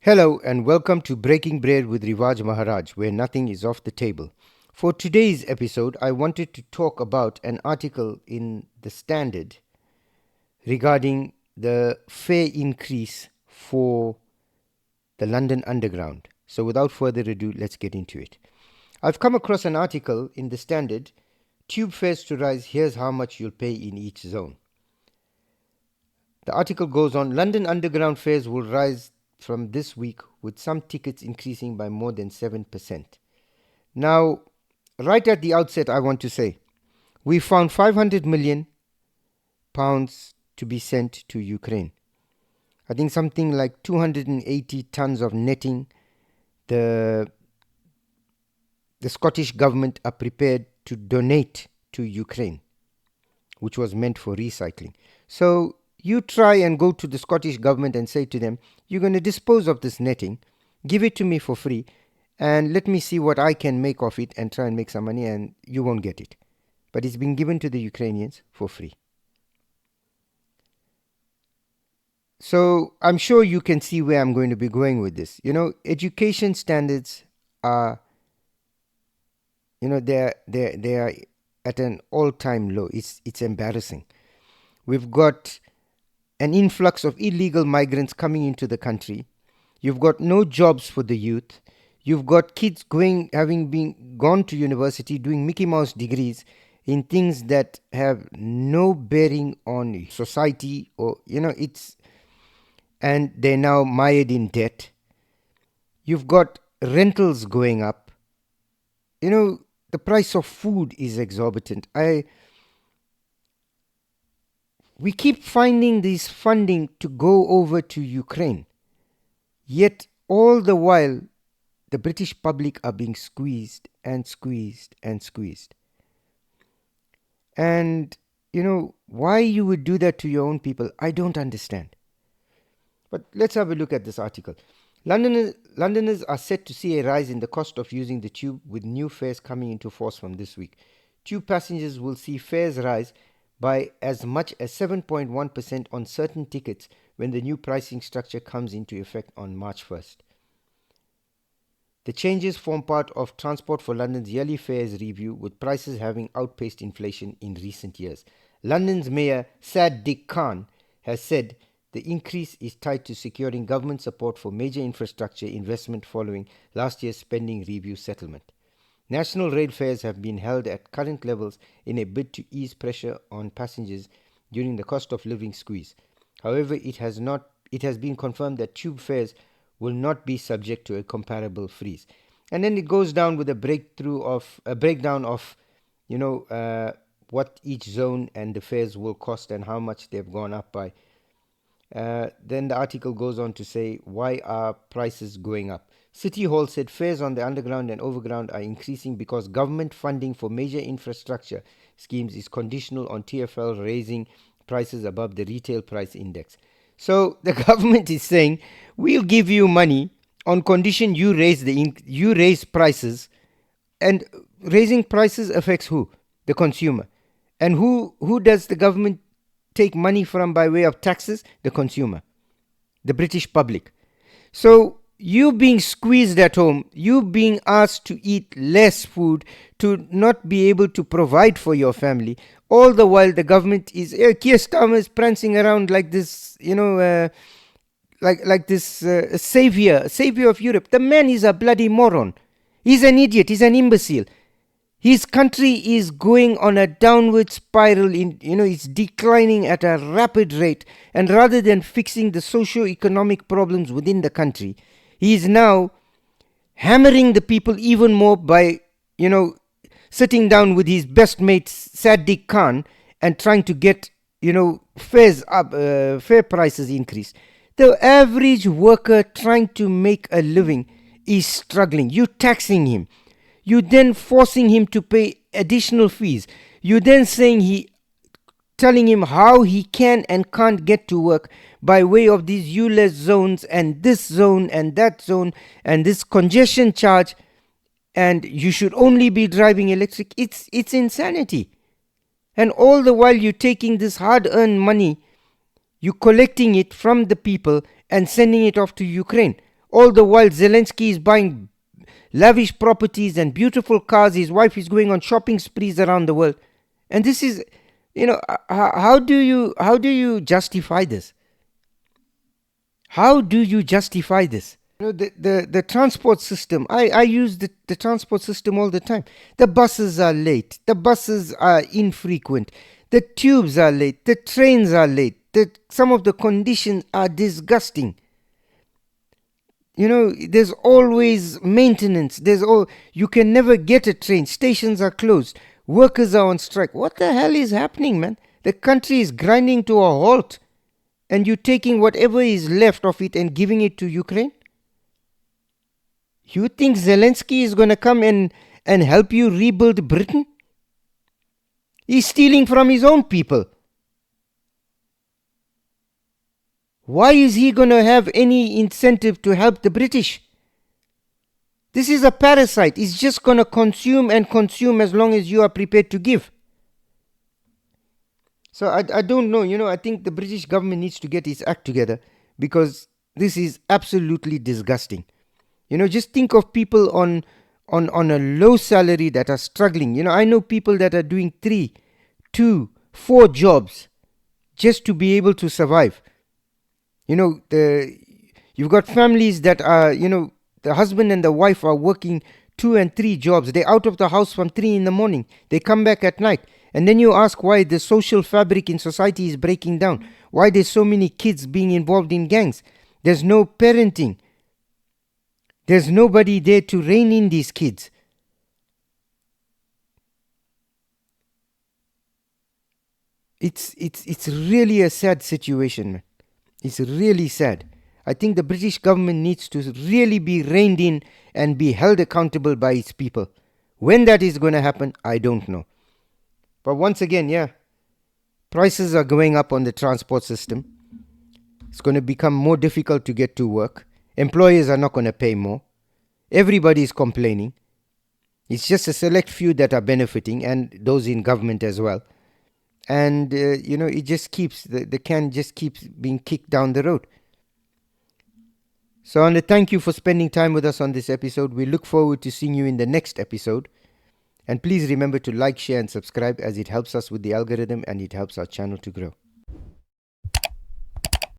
Hello and welcome to Breaking Bread with Rivaaj Maharaj, where nothing is off the table. For today's episode, I wanted to talk about an article in The Standard regarding the fare increase for the London Underground. So without further ado, let's get into it. I've come across an article in The Standard, Tube fares to rise, here's how much you'll pay in each zone. The article goes on, London Underground fares will rise from this week, with some tickets increasing by more than 7%. Now, right at the outset, I want to say, we found 500 million pounds to be sent to Ukraine. I think something like 280 tons of netting the Scottish government are prepared to donate to Ukraine, which was meant for recycling. So you try and go to the Scottish government and say to them, you're going to dispose of this netting, give it to me for free, and let me see what I can make of it and try and make some money, and you won't get it. But it's been given to the Ukrainians for free. So I'm sure you can see where I'm going to be going with this. Education standards are, they are at an all-time low. It's embarrassing. We've got an influx of illegal migrants coming into the country. You've got no jobs for the youth. You've got kids having gone to university, doing Mickey Mouse degrees in things that have no bearing on society, and they're now mired in debt. You've got rentals going up. The price of food is exorbitant. We keep finding this funding to go over to Ukraine. Yet, all the while, the British public are being squeezed and squeezed and squeezed. And, why you would do that to your own people, I don't understand. But let's have a look at this article. Londoners are set to see a rise in the cost of using the tube, with new fares coming into force from this week. Tube passengers will see fares rise by as much as 7.1% on certain tickets when the new pricing structure comes into effect on March 1st. The changes form part of Transport for London's yearly fares review, with prices having outpaced inflation in recent years. London's Mayor Sadiq Khan has said the increase is tied to securing government support for major infrastructure investment following last year's spending review settlement. National rail fares have been held at current levels in a bid to ease pressure on passengers during the cost of living squeeze. However, it has been confirmed that tube fares will not be subject to a comparable freeze. And then it goes down with a breakdown of what each zone and the fares will cost and how much they've gone up by. Then the article goes on to say, why are prices going up? City Hall said fares on the underground and overground are increasing because government funding for major infrastructure schemes is conditional on TfL raising prices above the retail price index. So the government is saying, we'll give you money on condition you raise prices, and raising prices affects who? The consumer. And who does the government take money from by way of taxes? The consumer, the British public. So you being squeezed at home, you being asked to eat less food, to not be able to provide for your family, all the while the government is, Keir Starmer is prancing around like this, like this savior of Europe. The man is a bloody moron. He's an idiot. He's an imbecile. His country is going on a downward spiral. It's declining at a rapid rate. And rather than fixing the socio-economic problems within the country, he is now hammering the people even more by, sitting down with his best mate Sadiq Khan and trying to get, fares up, fare prices increased. The average worker trying to make a living is struggling. You're taxing him. You then forcing him to pay additional fees. You then telling him how he can and can't get to work by way of these ULEZ zones and this zone and that zone and this congestion charge, and you should only be driving electric. It's insanity. And all the while you're taking this hard-earned money, you're collecting it from the people and sending it off to Ukraine. All the while, Zelensky is buying lavish properties and beautiful cars. His wife is going on shopping sprees around the world. And this is, how do you justify this? How do you justify this? The transport system, I use the transport system all the time. The buses are late. The buses are infrequent. The tubes are late. The trains are late. Some of the conditions are disgusting. There's always maintenance. You can never get a train. Stations are closed. Workers are on strike. What the hell is happening, man? The country is grinding to a halt. And you're taking whatever is left of it and giving it to Ukraine? You think Zelensky is going to come and help you rebuild Britain? He's stealing from his own people. Why is he going to have any incentive to help the British? This is a parasite. He's just going to consume and consume as long as you are prepared to give. So I don't know. I think the British government needs to get its act together, because this is absolutely disgusting. Just think of people on a low salary that are struggling. I know people that are doing 3, 2, 4 jobs just to be able to survive. You've got families that are, the husband and the wife are working 2 and 3 jobs. They're out of the house from 3 in the morning. They come back at night. And then you ask why the social fabric in society is breaking down. Why there's so many kids being involved in gangs. There's no parenting. There's nobody there to rein in these kids. It's really a sad situation, man. It's really sad. I think the British government needs to really be reined in and be held accountable by its people. When that is going to happen, I don't know. But once again, prices are going up on the transport system. It's going to become more difficult to get to work. Employers are not going to pay more. Everybody is complaining. It's just a select few that are benefiting, and those in government as well. And, it just keeps, the can just keeps being kicked down the road. So I want to thank you for spending time with us on this episode. We look forward to seeing you in the next episode. And please remember to like, share and subscribe, as it helps us with the algorithm and it helps our channel to grow.